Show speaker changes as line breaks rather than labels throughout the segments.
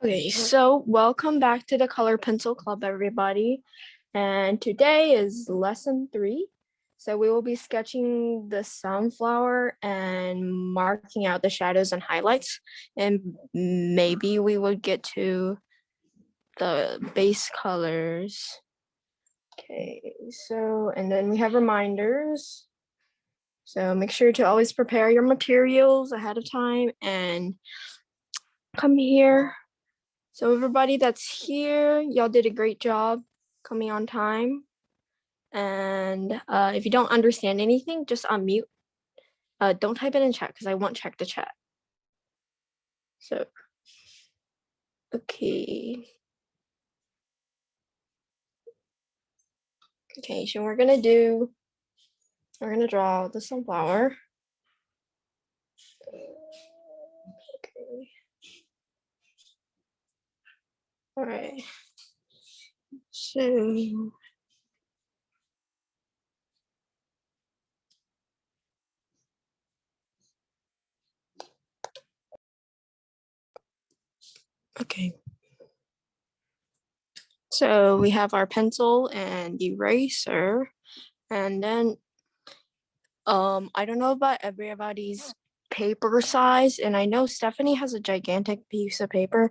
Okay, so welcome back to the Color Pencil Club, everybody. And today is lesson 3. So we will be sketching the sunflower and marking out the shadows and highlights. And maybe we will get to the base colors. Okay, so, and then we have reminders. So make sure to always prepare your materials ahead of time and come here. So everybody that's here, y'all did a great job coming on time. And if you don't understand anything, just unmute. Don't type it in chat because I won't check the chat. So, okay. Okay, so we're gonna draw the sunflower. Okay. All right. So, okay. So we have our pencil and eraser, and then I don't know about everybody's paper size, and I know Stephanie has a gigantic piece of paper.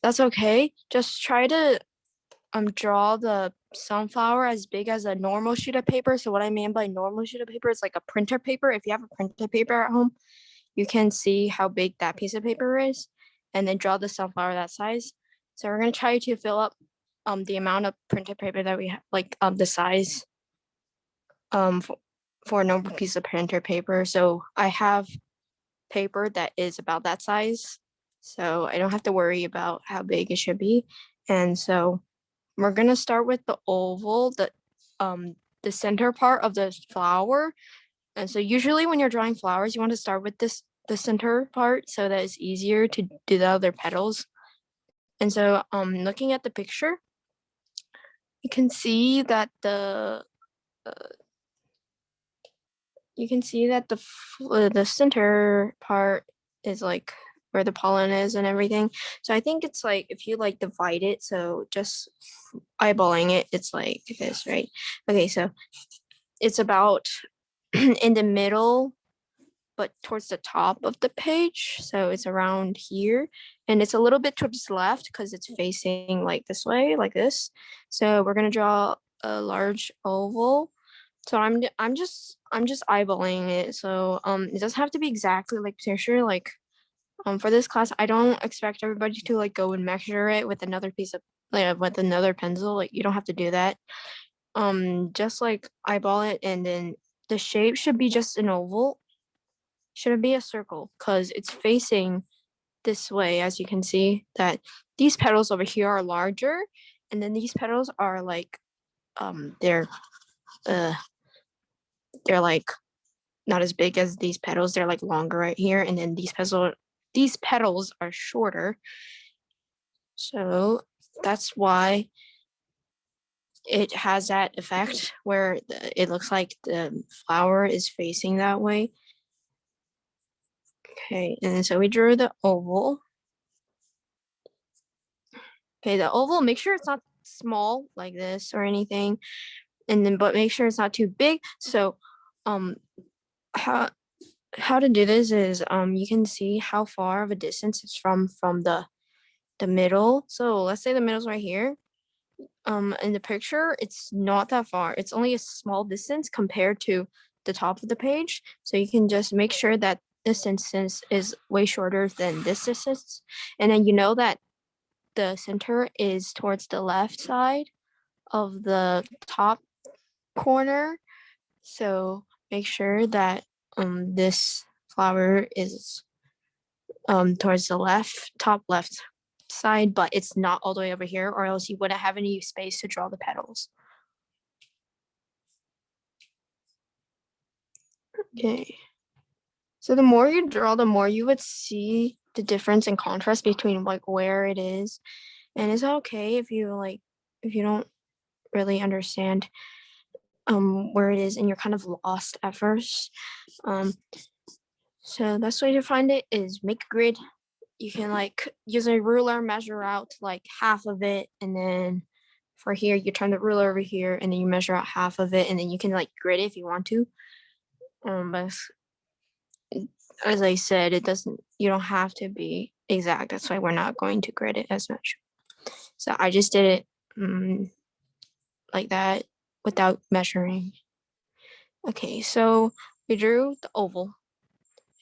That's okay. Just try to draw the sunflower as big as a normal sheet of paper. So what I mean by normal sheet of paper is like a printer paper. If you have a printer paper at home, you can see how big that piece of paper is, and then draw the sunflower that size. So we're gonna try to fill up the amount of printer paper that we have, like the size for a normal piece of printer paper. So I have paper that is about that size, so I don't have to worry about how big it should be. And so we're gonna start with the oval, the center part of the flower. And so usually when you're drawing flowers, you want to start with the center part so that it's easier to do the other petals. And so looking at the picture, you can see that the center part is like where the pollen is and everything. So I think it's like if you like divide it, so just eyeballing it, it's like this, right? Okay, so it's about in the middle, but towards the top of the page. So it's around here, and it's a little bit towards the left because it's facing like this way, like this. So we're gonna draw a large oval. So I'm just eyeballing it. So it doesn't have to be exactly like picture. Like for this class, I don't expect everybody to like go and measure it with another piece of like with another pencil. Like you don't have to do that. Just like eyeball it, and then the shape should be just an oval. Shouldn't be a circle because it's facing this way, as you can see that these petals over here are larger, and then these petals are like they're uh they're like not as big as these petals. They're like longer right here, and then these petals are shorter. So that's why it has that effect where it looks like the flower is facing that way. Okay, and so we drew the oval. Okay, the oval, make sure it's not small like this or anything, and then but make sure it's not too big. So how how to do this is you can see how far of a distance it's from the middle. So let's say the middle's right here. In the picture, it's not that far. It's only a small distance compared to the top of the page. So you can just make sure that this distance is way shorter than this distance. And then you know that the center is towards the left side of the top corner. So make sure that this flower is towards the top left side, but it's not all the way over here, or else you wouldn't have any space to draw the petals. Okay. So the more you draw, the more you would see the difference in contrast between like where it is. And it's okay if you don't really understand where it is and you're kind of lost at first. So the best way to find it is make a grid you can like use a ruler, measure out like half of it, and then for here you turn the ruler over here, and then you measure out half of it, and then you can like grid it if you want to. But as I said, it doesn't. You don't have to be exact. That's why we're not going to grid it as much. So I just did it like that without measuring. Okay, so we drew the oval,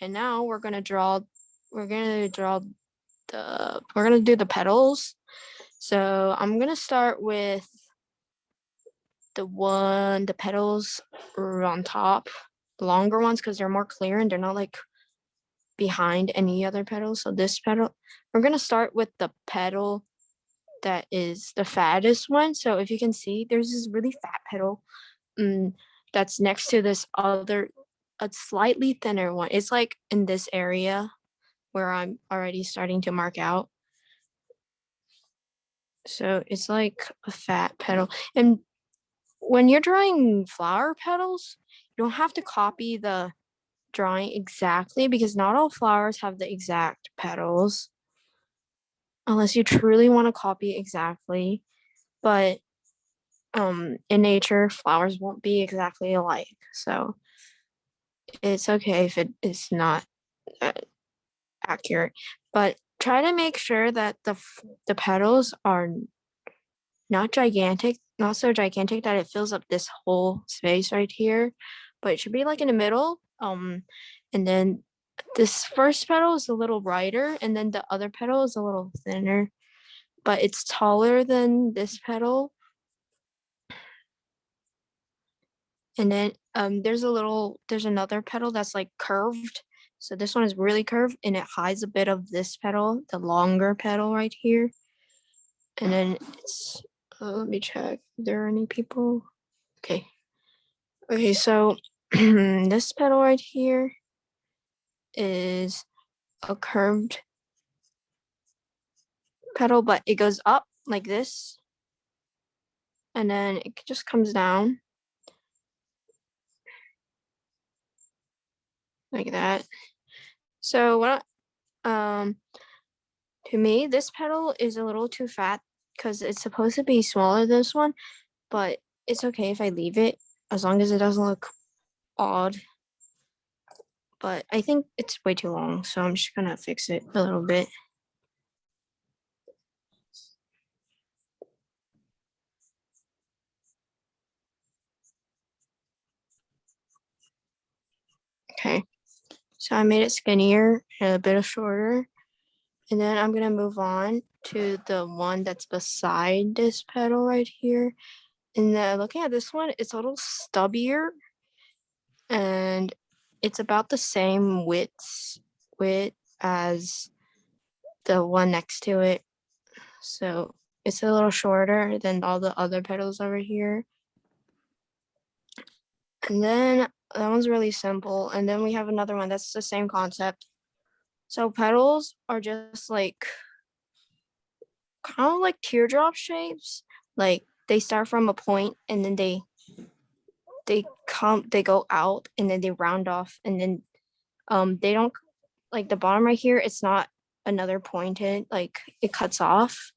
and now we're gonna draw. We're gonna draw the. We're gonna do the petals. So I'm gonna start with the petals are on top, the longer ones, because they're more clear and they're not like behind any other petals. So this petal, we're gonna start with the petal that is the fattest one. So if you can see, there's this really fat petal that's next to this other, a slightly thinner one. It's like in this area where I'm already starting to mark out. So it's like a fat petal. And when you're drawing flower petals, you don't have to copy the drawing exactly because not all flowers have the exact petals unless you truly want to copy exactly. But in nature, flowers won't be exactly alike. So it's okay if it is not accurate. But try to make sure that the petals are not gigantic, not so gigantic that it fills up this whole space right here, but it should be like in the middle. And then this first petal is a little brighter, and then the other petal is a little thinner, but it's taller than this petal. And then there's another petal that's like curved. So this one is really curved and it hides a bit of this petal, the longer petal right here. And then it's, let me check. Are there any people? Okay. Okay, so this petal right here is a curved petal, but it goes up like this. And then it just comes down like that. So what to me, this petal is a little too fat because it's supposed to be smaller than this one, but it's okay if I leave it as long as it doesn't look odd. But I think it's way too long, so I'm just gonna fix it a little bit. Okay, so I made it skinnier and a bit of shorter. And then I'm gonna move on to the one that's beside this petal right here. And looking at this one, it's a little stubbier and it's about the same width as the one next to it. So it's a little shorter than all the other petals over here. And then that one's really simple. And then we have another one that's the same concept. So petals are just like kind of like teardrop shapes. Like they start from a point and then they go out and then they round off and then they don't like the bottom right here, it's not another pointed, like it cuts off.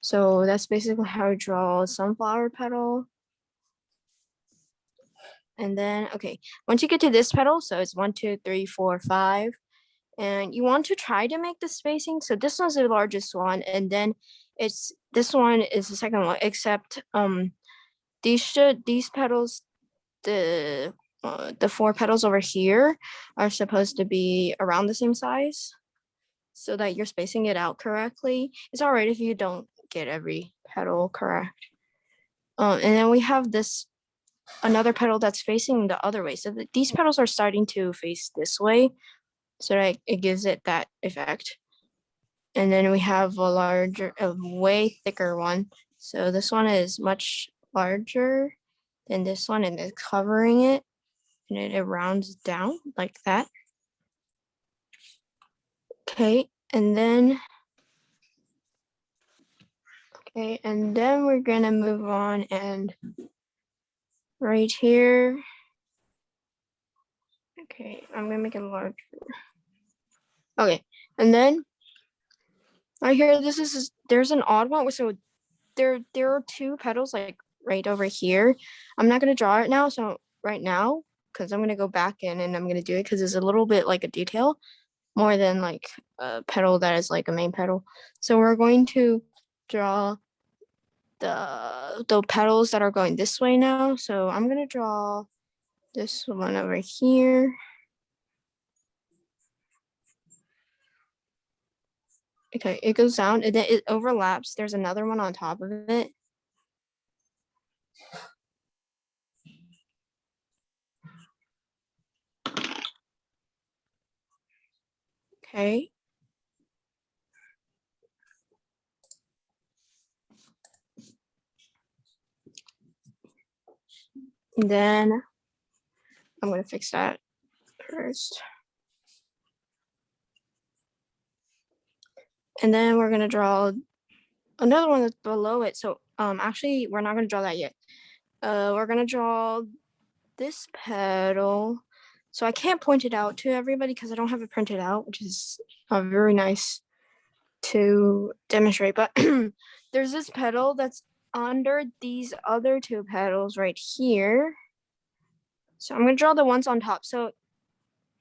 So that's basically how I draw a sunflower petal. And then, okay, once you get to this petal, so it's 1, 2, 3, 4, 5, and you want to try to make the spacing. So this one's the largest one, and then this one is the second one, except these petals, the 4 petals over here are supposed to be around the same size so that you're spacing it out correctly. It's all right if you don't get every petal correct. And then we have another petal that's facing the other way. So these petals are starting to face this way, so that it gives it that effect. And then we have a way thicker one. So this one is much larger than this one, and it's covering it, and it rounds down like that. Okay, and then we're gonna move on, and right here. Okay, I'm gonna make it larger. Okay, and then I hear there's an odd one. So there are two petals like right over here. I'm not gonna draw it now. So right now, because I'm gonna go back in and I'm gonna do it because it's a little bit like a detail more than like a petal that is like a main petal. So we're going to draw the petals that are going this way now. So I'm gonna draw this one over here. Okay, it goes down and then it overlaps. There's another one on top of it. Okay. And then I'm gonna fix that first. And then we're gonna draw another one that's below it. So actually we're not gonna draw that yet. We're gonna draw this petal. So I can't point it out to everybody because I don't have it printed out, which is very nice to demonstrate. But there's this petal that's under these other two petals right here. So I'm gonna draw the ones on top. So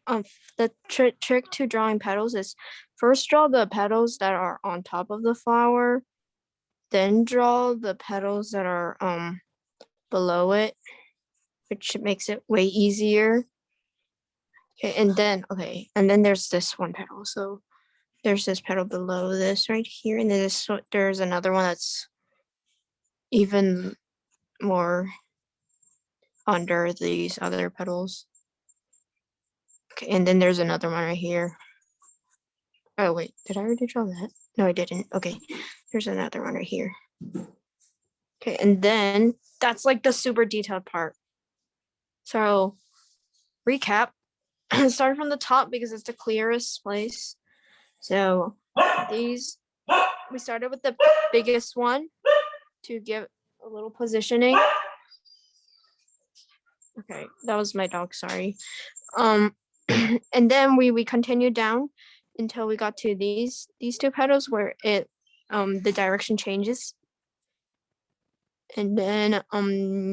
the trick to drawing petals is first draw the petals that are on top of the flower, then draw the petals that are below it, which makes it way easier. Okay, and then there's this one petal. So there's this petal below this right here, and then there's another one that's even more under these other petals. Okay, and then there's another one right here. Oh wait, did I already draw that? No, I didn't. Okay, there's another one right here. Okay, and then that's like the super detailed part. So recap, start from the top because it's the clearest place. So these, we started with the biggest one to give a little positioning. Okay, that was my dog, sorry. And then we continued down until we got to these two petals where it the direction changes. And then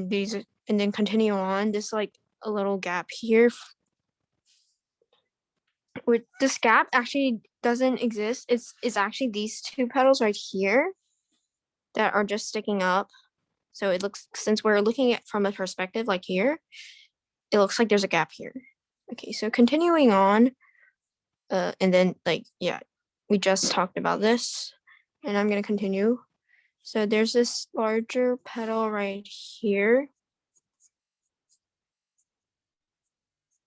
these and then continue on. There's like a little gap here. With this gap actually doesn't exist. It's actually these two petals right here that are just sticking up. So it looks, since we're looking at from a perspective like here, it looks like there's a gap here. Okay, so continuing on, and then like, yeah, we just talked about this and I'm gonna continue. So there's this larger petal right here,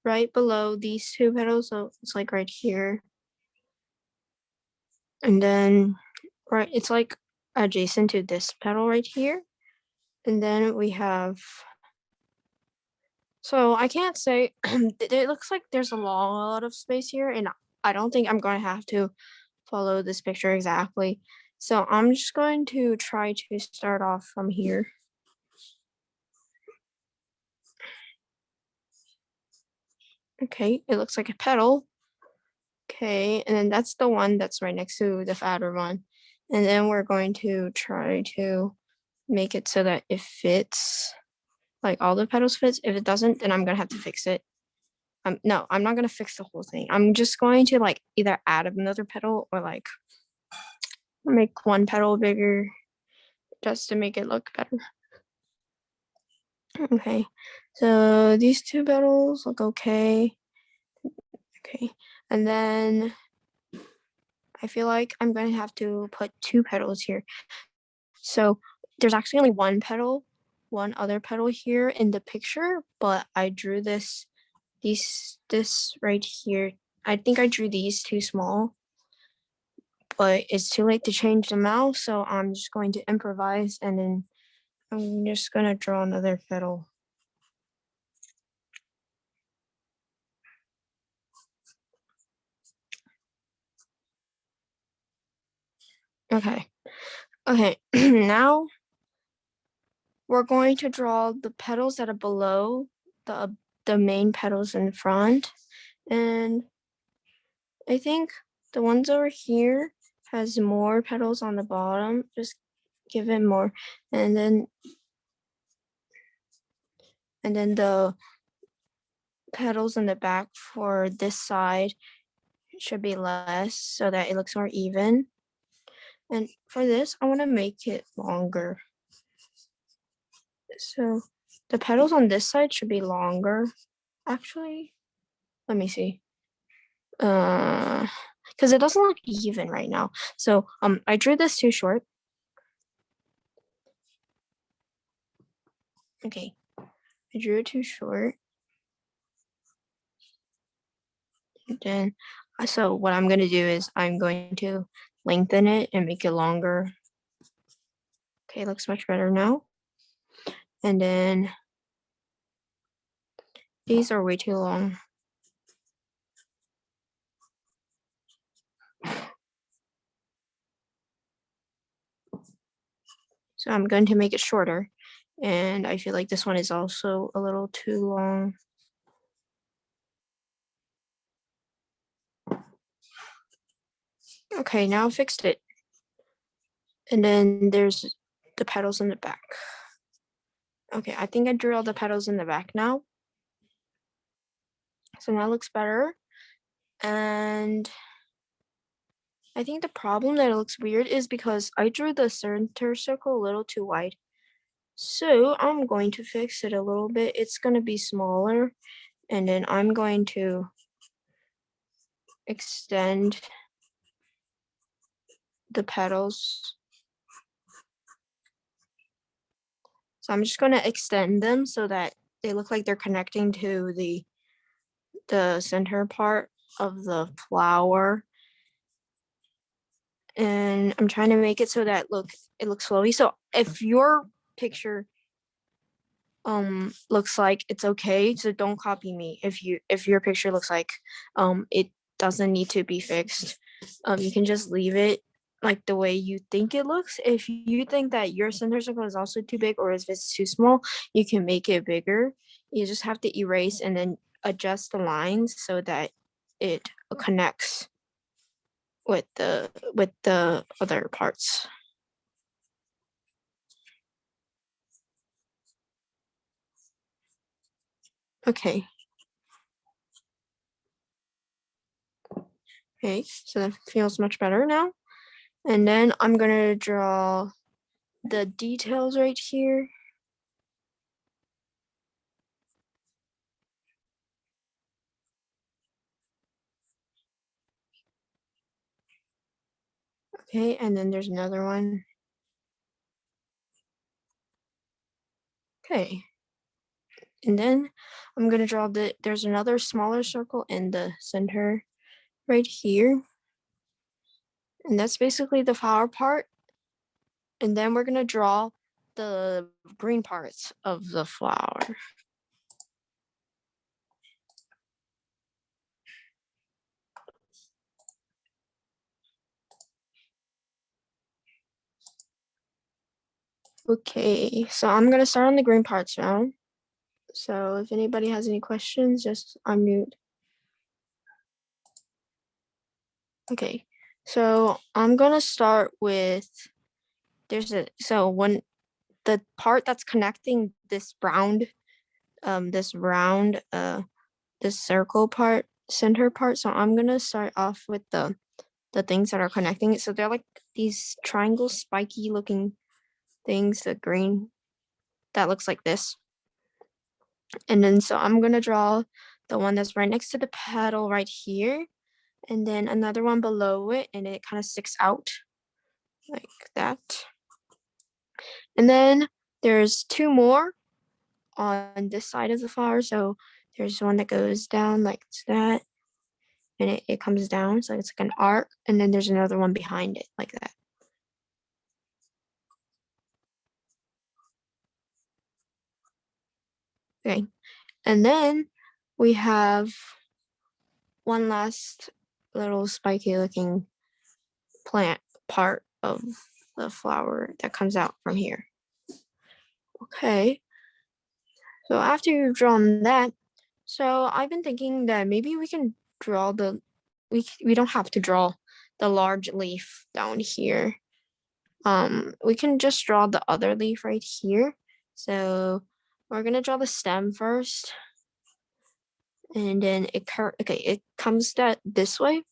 right below these two petals. So it's like right here. And then, right, it's like adjacent to this petal right here. And then we have, so I can't say, it looks like there's a lot of space here, and I don't think I'm going to have to follow this picture exactly. So I'm just going to try to start off from here. Okay, it looks like a petal. Okay, and then that's the one that's right next to the fatter one. And then we're going to try to make it so that it fits, like all the petals fits. If it doesn't, then I'm gonna have to fix it. No, I'm not gonna fix the whole thing. I'm just going to like either add another petal or like make one petal bigger just to make it look better. Okay, so these two petals look okay. Okay, and then I feel like I'm going to have to put two petals here. So there's actually only one petal, one other petal here in the picture, but I drew this right here. I think I drew these too small, but it's too late to change them out. So I'm just going to improvise and then I'm just gonna draw another petal. Okay. Okay, now we're going to draw the petals that are below the main petals in front. And I think the ones over here has more petals on the bottom. Just give it more. And then the petals in the back for this side should be less so that it looks more even. And for this, I want to make it longer. So the petals on this side should be longer. Actually, let me see. Because it doesn't look even right now. So I drew this too short. Okay, I drew it too short. And then, so what I'm gonna do is I'm going to lengthen it and make it longer. Okay, looks much better now. And then these are way too long. So I'm going to make it shorter. And I feel like this one is also a little too long. Okay, now I fixed it. And then there's the petals in the back. Okay, I think I drew all the petals in the back now. So now it looks better. And I think the problem that it looks weird is because I drew the center circle a little too wide. So I'm going to fix it a little bit. It's going to be smaller. And then I'm going to extend the petals. So I'm just going to extend them so that they look like they're connecting to the center part of the flower. And I'm trying to make it so that it looks flowy. So if your picture looks like it's okay, so don't copy me. If your picture looks like it doesn't need to be fixed, you can just leave it like the way you think it looks. If you think that your center circle is also too big or if it's too small, you can make it bigger. You just have to erase and then adjust the lines so that it connects with the other parts. Okay. Okay, so that feels much better now. And then I'm gonna draw the details right here. Okay, and then there's another one. Okay. And then I'm gonna draw there's another smaller circle in the center right here. And that's basically the flower part. And then we're gonna draw the green parts of the flower. Okay, so I'm gonna start on the green parts now. So if anybody has any questions, just unmute. Okay, so I'm gonna start with when the part that's connecting this this circle part, center part. So I'm gonna start off with the things that are connecting it. So they're like these triangle spiky looking things, the green that looks like this. And then so I'm gonna draw the one that's right next to the petal right here, and then another one below it, and it kind of sticks out like that. And then there's two more on this side of the flower. So there's one that goes down like that, and it comes down. So it's like an arc. And then there's another one behind it like that. Okay. And then we have one last little spiky looking plant part of the flower that comes out from here. Okay. So after you've drawn that, so I've been thinking that maybe we can draw we don't have to draw the large leaf down here. We can just draw the other leaf right here. So we're gonna draw the stem first, and then it comes this way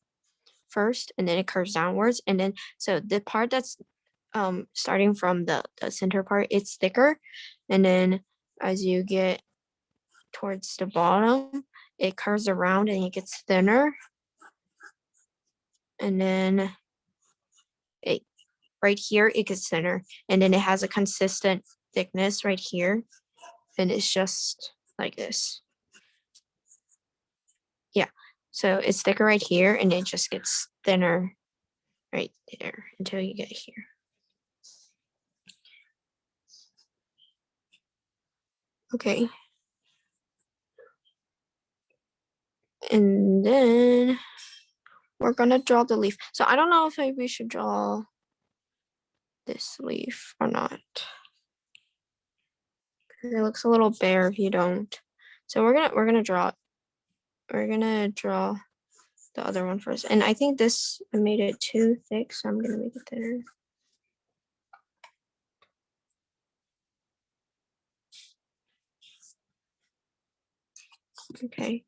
first, and then it curves downwards, and then so the part that's starting from the center part, it's thicker, and then as you get towards the bottom, it curves around and it gets thinner, and then it right here it gets thinner, and then it has a consistent thickness right here, and it's just like this. Yeah, so it's thicker right here, and it just gets thinner right there until you get here. Okay. And then we're gonna draw the leaf. So I don't know if we should draw this leaf or not. It looks a little bare if you don't. So we're gonna draw the other one first. And I think this I made it too thick, so I'm gonna make it thinner. Okay.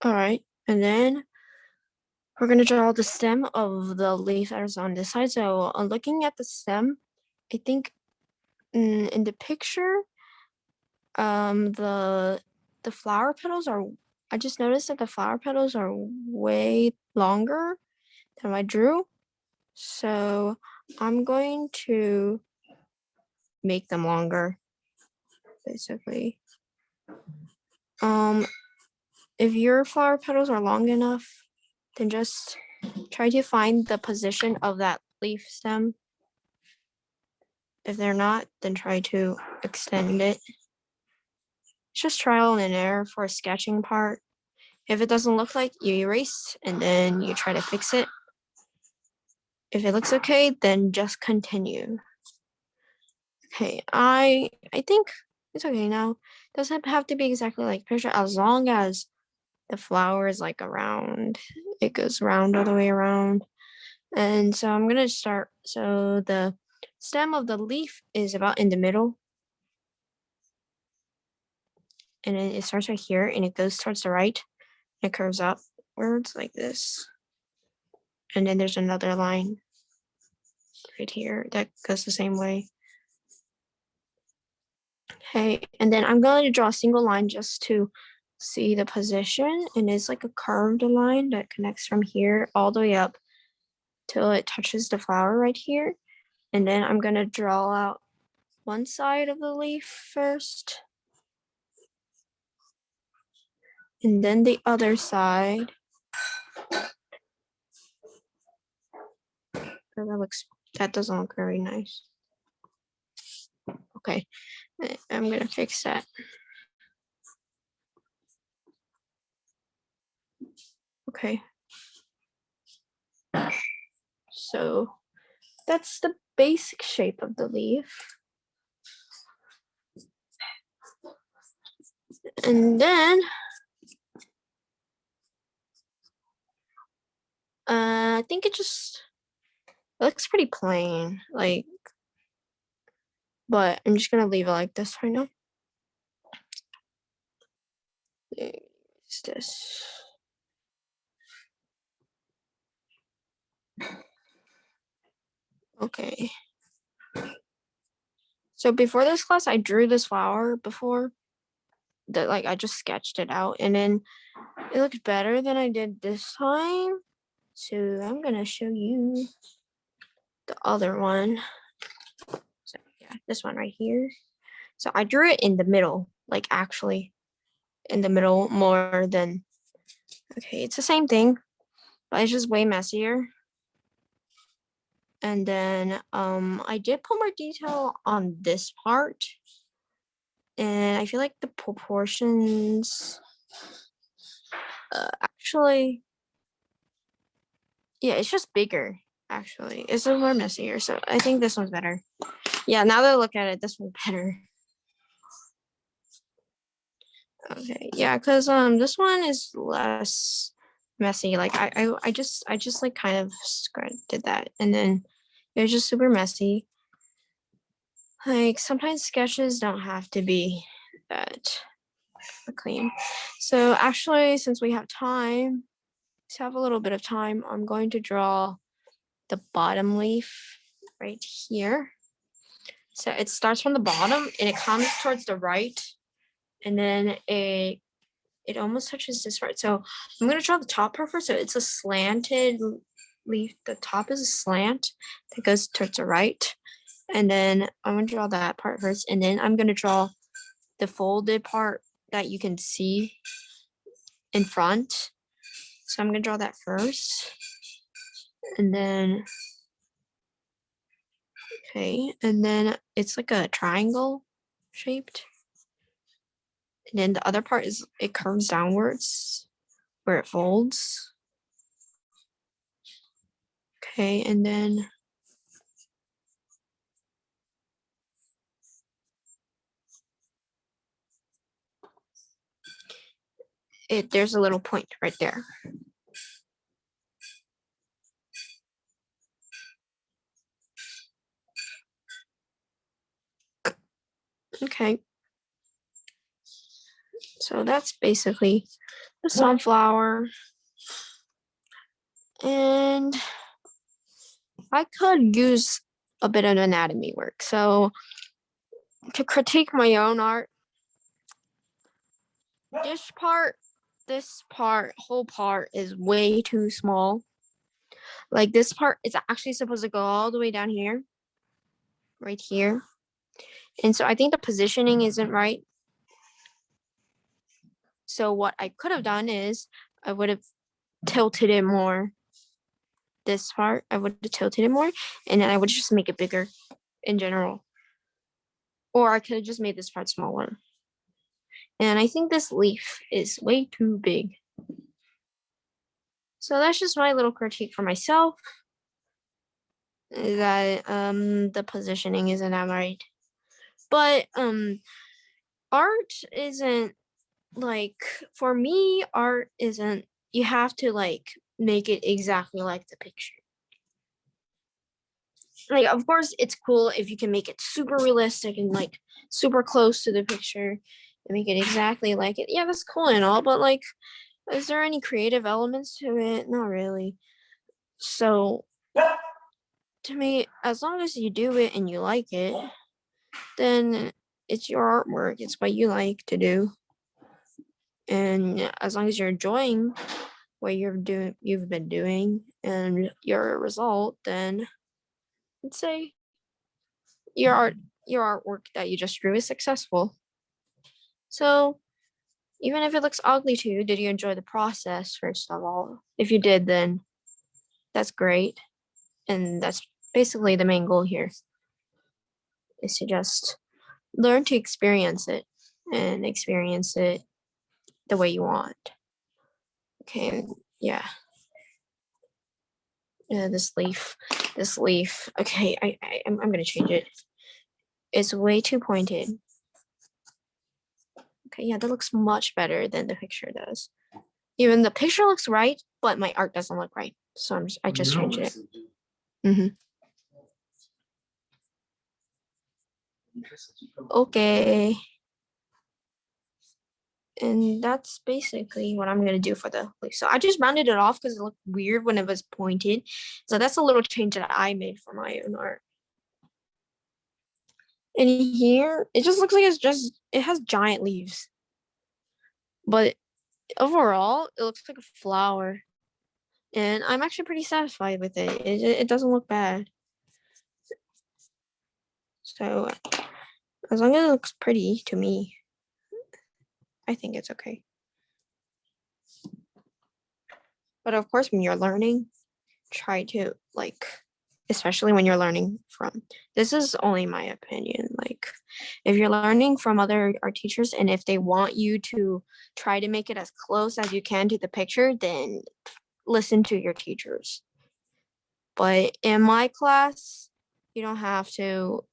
All right, and then we're gonna draw the stem of the leaf that is on this side. So looking at the stem, I think in the picture, the flower petals are. I just noticed that the flower petals are way longer than I drew. So I'm going to make them longer, basically. If your flower petals are long enough, then just try to find the position of that leaf stem. If they're not, then try to extend it. It's just trial and error for a sketching part. If it doesn't look like, you erase and then you try to fix it. If it looks okay, then just continue. Okay, I think it's okay now. It doesn't have to be exactly like picture, as long as the flower is like around. It goes round all the way around. And so I'm gonna start. So the stem of the leaf is about in the middle. And then it starts right here and it goes towards the right. And it curves upwards like this. And then there's another line right here that goes the same way. Okay, and then I'm going to draw a single line just to see the position, and it's like a curved line that connects from here all the way up till it touches the flower right here. And then I'm going to draw out one side of the leaf first, and then the other side. Oh, that doesn't look very nice. Okay, I'm gonna fix that. Okay. So that's the basic shape of the leaf. And then I think it looks pretty plain, like, but I'm just gonna leave it like this right now. It's this. Okay. So before this class, I drew this flower before. That like I just sketched it out, and then it looks better than I did this time. So I'm gonna show you the other one. So yeah, this one right here. So I drew it in the middle, like actually in the middle more than, okay, it's the same thing, but it's just way messier. And then I did put more detail on this part, and I feel like the proportions actually, yeah, it's just bigger. Actually, it's a little more messier, so I think this one's better. Yeah, now that I look at it, this one's better. Okay, yeah, because this one is less messy. Like I just like kind of did that, and then it was just super messy. Like sometimes sketches don't have to be that clean. So actually, since we have time, let's have a little bit of time. I'm going to draw the bottom leaf right here. So it starts from the bottom and it comes towards the right, and then it almost touches this part. So I'm gonna draw the top part first. So it's a slanted leaf. The top is a slant that goes towards the right. And then I'm gonna draw that part first. And then I'm gonna draw the folded part that you can see in front. So I'm gonna draw that first. And then, okay, and then it's like a triangle shaped. And then the other part is it curves downwards where it folds. Okay, and then there's a little point right there. Okay. So that's basically the sunflower. And I could use a bit of anatomy work. So to critique my own art, this part, whole part is way too small. Like this part is actually supposed to go all the way down here, right here. And so I think the positioning isn't right. So what I could have done is I would have tilted it more. This part, I would have tilted it more, and then I would just make it bigger in general. Or I could have just made this part smaller. And I think this leaf is way too big. So that's just my little critique for myself. That the positioning isn't that right. But art isn't like, for me, art isn't, you have to like make it exactly like the picture. Like of course it's cool if you can make it super realistic and like super close to the picture and make it exactly like it. Yeah, that's cool and all, but like, is there any creative elements to it? Not really. So to me, as long as you do it and you like it, then it's your artwork. It's what you like to do. And as long as you're enjoying what you've been doing and your result, then I'd say your artwork that you just drew is successful. So even if it looks ugly to you, did you enjoy the process first of all? If you did, then that's great. And that's basically the main goal here, is to just learn to experience it and experience it the way you want. Okay, yeah. This leaf. Okay, I'm gonna change it. It's way too pointed. Okay, yeah, that looks much better than the picture does. Even the picture looks right, but my art doesn't look right. So I just changed it. Mm-hmm. Okay. And that's basically what I'm gonna do for the leaf. So I just rounded it off because it looked weird when it was pointed. So that's a little change that I made for my own art. And here, it just looks like it has giant leaves. But overall, it looks like a flower. And I'm actually pretty satisfied with it. It doesn't look bad. So as long as it looks pretty to me, I think it's okay. But of course, when you're learning, try to like, especially when you're learning from, this is only my opinion, like if you're learning from other art teachers and if they want you to try to make it as close as you can to the picture, then listen to your teachers. But in my class, you don't have to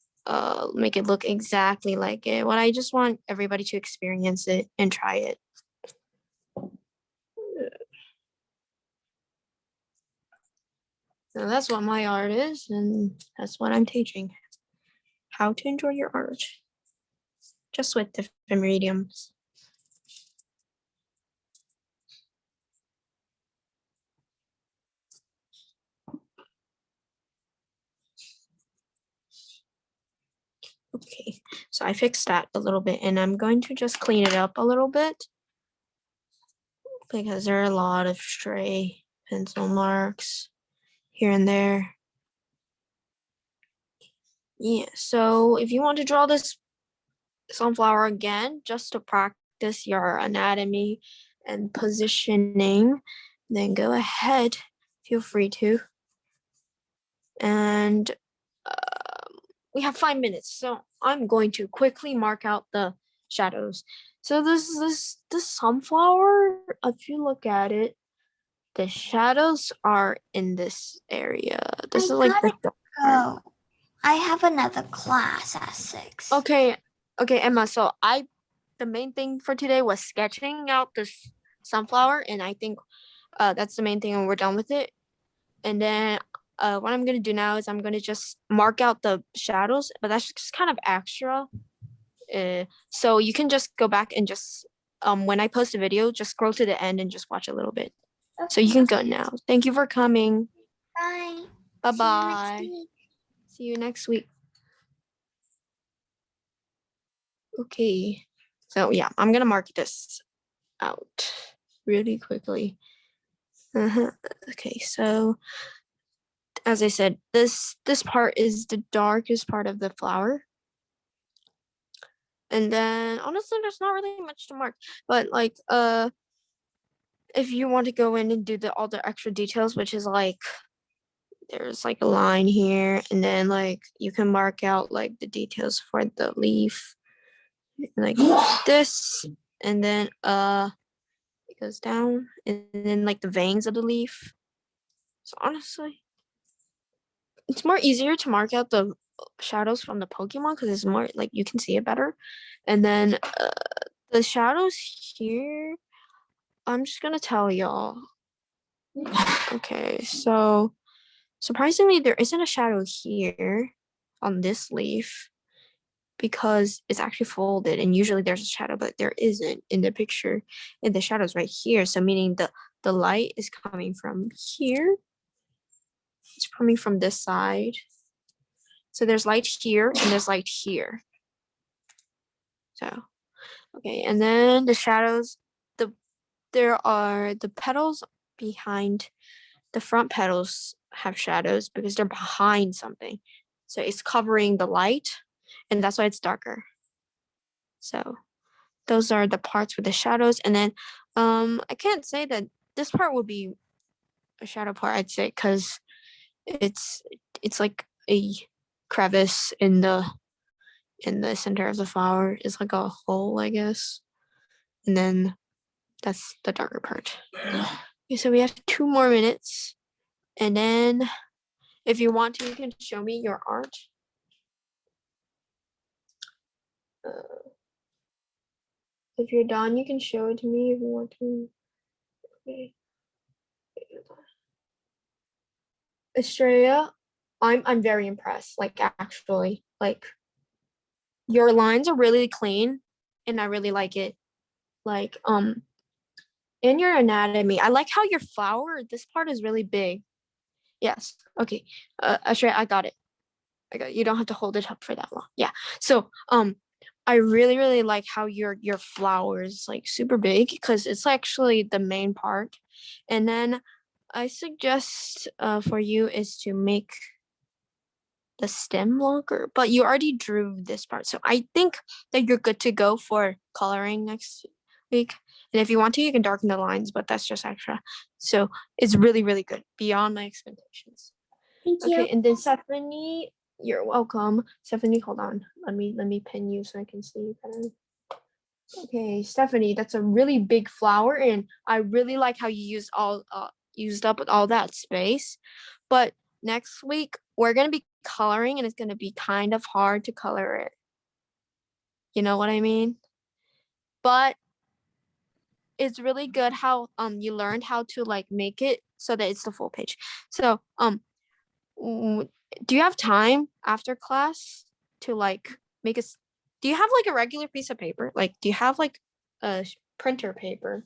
make it look exactly like it. What I just want everybody to experience it and try it. So that's what my art is, and that's what I'm teaching. How to enjoy your art. Just with different mediums. Okay, so I fixed that a little bit, and I'm going to just clean it up a little bit because there are a lot of stray pencil marks here and there. Yeah, so if you want to draw this sunflower again, just to practice your anatomy and positioning, then go ahead, feel free to. And we have 5 minutes, so I'm going to quickly mark out the shadows. So this sunflower, if you look at it, the shadows are in this area. This is like the
Oh, I have another class at 6.
Okay, Emma. So the main thing for today was sketching out this sunflower, and I think that's the main thing, and we're done with it. And then what I'm gonna do now is I'm gonna just mark out the shadows, but that's just kind of extra. So you can just go back and just when I post a video, just scroll to the end and just watch a little bit. Okay. So you can go now. Thank you for coming.
Bye.
Bye-bye. See you next week. Okay. So yeah, I'm gonna mark this out really quickly. Okay, so as I said, this part is the darkest part of the flower. And then honestly, there's not really much to mark, but like if you want to go in and do all the extra details, which is like there's like a line here, and then like you can mark out like the details for the leaf, like this, and then it goes down, and then like the veins of the leaf. So honestly, it's more easier to mark out the shadows from the Pokemon because it's more like you can see it better. And then the shadows here, I'm just gonna tell y'all. Okay, so surprisingly, there isn't a shadow here on this leaf because it's actually folded, and usually there's a shadow, but there isn't in the picture. And the shadow's right here, so meaning the light is coming from here. It's coming from this side. So there's light here and there's light here. So, okay, and then the shadows, there are the petals behind, the front petals have shadows because they're behind something. So it's covering the light, and that's why it's darker. So those are the parts with the shadows. And then I can't say that this part would be a shadow part, I'd say, because it's like a crevice in the center of the flower. Is like a hole, I guess. And then that's the darker part. Okay, so we have 2 more minutes. And then if you want to, you can show me your art. If you're done, you can show it to me if you want to. Okay. Estrella, I'm very impressed. Like actually, like your lines are really clean, and I really like it. Like in your anatomy, I like how your flower, this part is really big. Yes. Okay. Estrella, I got it. You don't have to hold it up for that long. Yeah. So I really, really like how your flower is like super big because it's actually the main part. And then I suggest for you is to make the stem longer, but you already drew this part. So I think that you're good to go for coloring next week. And if you want to, you can darken the lines, but that's just extra. So it's really, really good, beyond my expectations.
Thank you.
Okay, and then Stephanie, you're welcome. Stephanie, hold on. Let me pin you so I can see you better. Okay, Stephanie, that's a really big flower, and I really like how you used up all that space. But next week, we're gonna be coloring and it's gonna be kind of hard to color it. You know what I mean? But it's really good how you learned how to like make it so that it's the full page. So do you have time after class to like make a do you have like a regular piece of paper? Like do you have like a printer paper?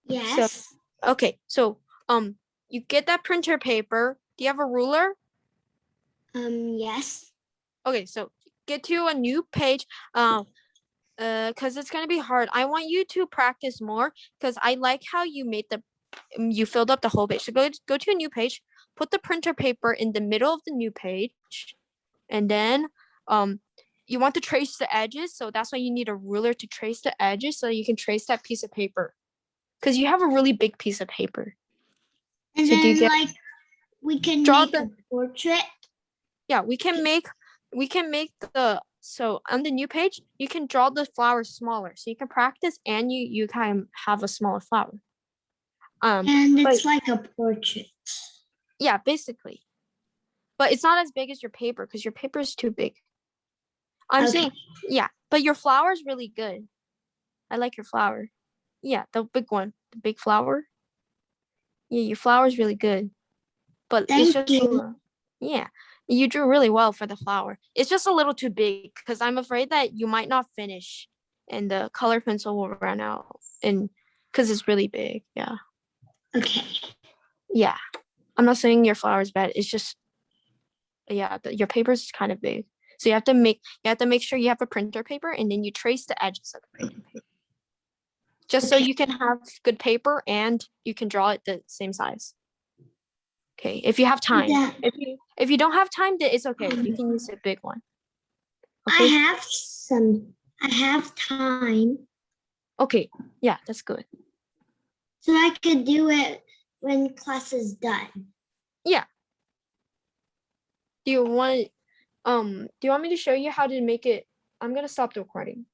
So
Yes.
okay, so you get that printer paper. Do you have a ruler?
Yes.
Okay, so get to a new page. Because it's gonna be hard. I want you to practice more because I like how you made you filled up the whole page. So go to a new page, put the printer paper in the middle of the new page, and then you want to trace the edges. So that's why you need a ruler to trace the edges so you can trace that piece of paper. Because you have a really big piece of paper.
And
So do you
then
get
like we can
draw
make
the
a portrait.
yeah, we can make the so on the new page, you can draw the flowers smaller. So you can practice and you kind of have a smaller flower.
And
But
it's like a portrait.
yeah, basically. But it's not as big as your paper because your paper is too big. I'm
Okay.
saying, yeah, but your flower is really good. I like your flower. Yeah, the big one, the big flower. Yeah, your flower is really good. But it's
Thank
just,
you.
yeah, you drew really well for the flower. It's just a little too big because I'm afraid that you might not finish and the color pencil will run out and because it's really big. Yeah.
Okay.
Yeah. I'm not saying your flower is bad. It's just, yeah, your paper is kind of big. So you have to make sure you have a printer paper and then you trace the edges of the printer paper. Just so
Okay.
you can have good paper and you can draw it the same size. Okay, if you have time.
Yeah.
If you don't have time, then it's okay. You can use a big one.
I
Okay.
have time.
Okay. Yeah, that's good.
So I could do it when class is done.
Yeah. Do you want me to show you how to make it? I'm gonna stop the recording.